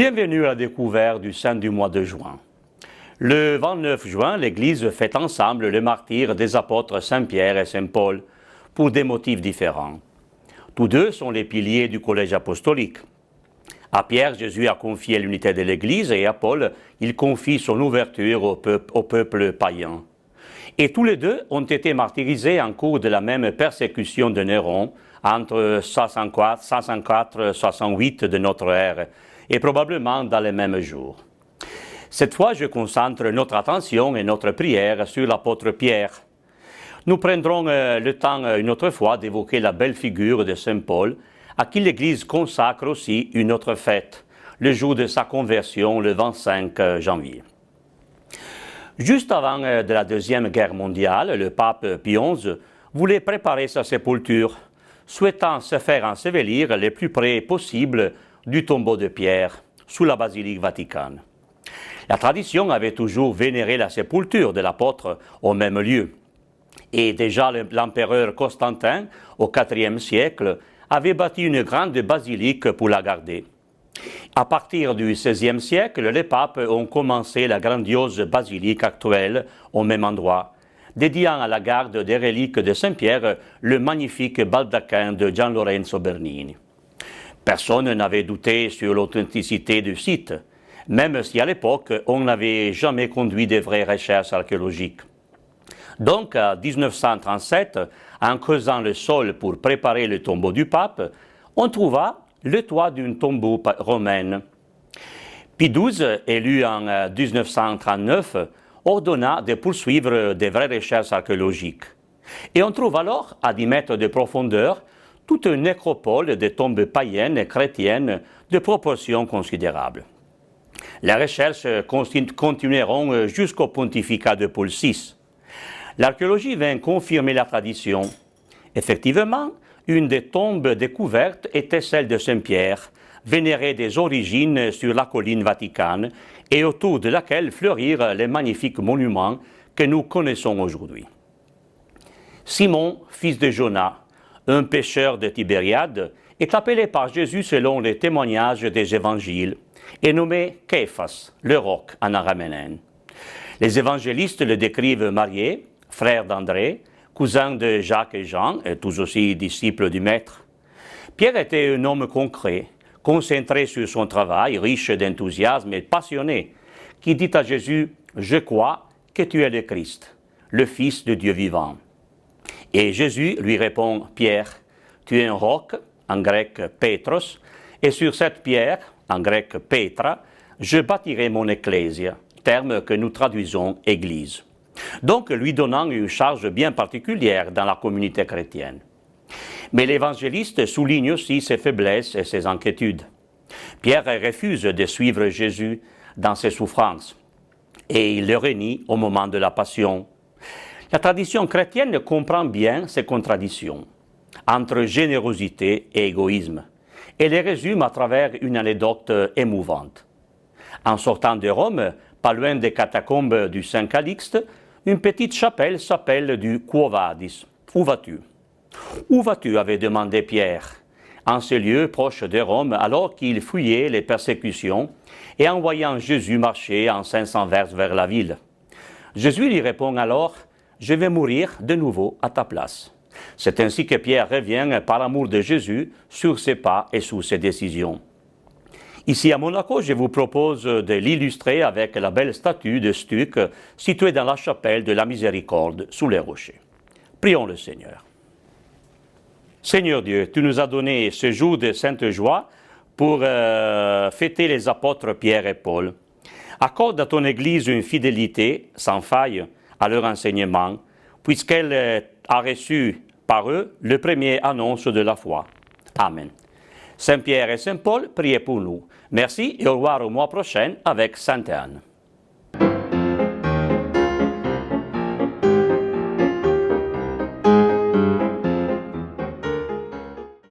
Bienvenue à la découverte du saint du mois de juin. Le 29 juin, l'Église fête ensemble le martyre des apôtres Saint-Pierre et Saint-Paul pour des motifs différents. Tous deux sont les piliers du collège apostolique. À Pierre, Jésus a confié l'unité de l'Église et à Paul, il confie son ouverture au peuple païen. Et tous les deux ont été martyrisés en cours de la même persécution de Néron entre 154 et 68 de notre ère, et probablement dans les mêmes jours. Cette fois, je concentre notre attention et notre prière sur l'apôtre Pierre. Nous prendrons le temps une autre fois d'évoquer la belle figure de Saint Paul, à qui l'Église consacre aussi une autre fête, le jour de sa conversion, le 25 janvier. Juste avant de la Deuxième Guerre mondiale, le pape Pie XI voulait préparer sa sépulture, souhaitant se faire ensevelir le plus près possible du tombeau de Pierre, sous la basilique Vaticane. La tradition avait toujours vénéré la sépulture de l'apôtre au même lieu. Et déjà l'empereur Constantin, au IVe siècle, avait bâti une grande basilique pour la garder. À partir du XVIe siècle, les papes ont commencé la grandiose basilique actuelle au même endroit, dédiant à la garde des reliques de Saint-Pierre le magnifique baldaquin de Gian Lorenzo Bernini. Personne n'avait douté sur l'authenticité du site, même si à l'époque, on n'avait jamais conduit de vraies recherches archéologiques. Donc, en 1937, en creusant le sol pour préparer le tombeau du pape, on trouva le toit d'un tombeau romain. Pie XII, élu en 1939, ordonna de poursuivre de vraies recherches archéologiques. Et on trouve alors, à 10 mètres de profondeur, toute une nécropole de tombes païennes et chrétiennes de proportions considérables. Les recherches continueront jusqu'au pontificat de Paul VI. L'archéologie vint confirmer la tradition. Effectivement, une des tombes découvertes était celle de Saint-Pierre, vénérée des origines sur la colline Vaticane et autour de laquelle fleurirent les magnifiques monuments que nous connaissons aujourd'hui. Simon, fils de Jonas, un pêcheur de Tibériade, est appelé par Jésus selon les témoignages des évangiles et nommé Képhas, le roc en araméen. Les évangélistes le décrivent marié, frère d'André, cousin de Jacques et Jean, et tous aussi disciples du Maître. Pierre était un homme concret, concentré sur son travail, riche d'enthousiasme et passionné, qui dit à Jésus « Je crois que tu es le Christ, le Fils de Dieu vivant ». Et Jésus lui répond « Pierre, tu es un roc, en grec Pétros, et sur cette pierre, en grec Pétra, je bâtirai mon ecclésia », terme que nous traduisons « Église ». Donc lui donnant une charge bien particulière dans la communauté chrétienne. Mais l'évangéliste souligne aussi ses faiblesses et ses inquiétudes. Pierre refuse de suivre Jésus dans ses souffrances et il le renie au moment de la passion. La tradition chrétienne comprend bien ces contradictions entre générosité et égoïsme et les résume à travers une anecdote émouvante. En sortant de Rome, pas loin des catacombes du Saint Calixte, une petite chapelle s'appelle du Quo Vadis. Où vas-tu? Où vas-tu? Avait demandé Pierre, en ce lieu proche de Rome, alors qu'il fuyait les persécutions et en voyant Jésus marcher en 500 vers vers la ville. Jésus lui répond alors, « Je vais mourir de nouveau à ta place ». C'est ainsi que Pierre revient par amour de Jésus sur ses pas et sur ses décisions. Ici à Monaco, je vous propose de l'illustrer avec la belle statue de stuc située dans la chapelle de la Miséricorde sous les rochers. Prions le Seigneur. Seigneur Dieu, tu nous as donné ce jour de sainte joie pour fêter les apôtres Pierre et Paul. Accorde à ton Église une fidélité sans faille à leur enseignement, puisqu'elle a reçu par eux le premier annonce de la foi. Amen. Saint Pierre et Saint Paul, priez pour nous. Merci et au revoir au mois prochain avec Sainte Anne.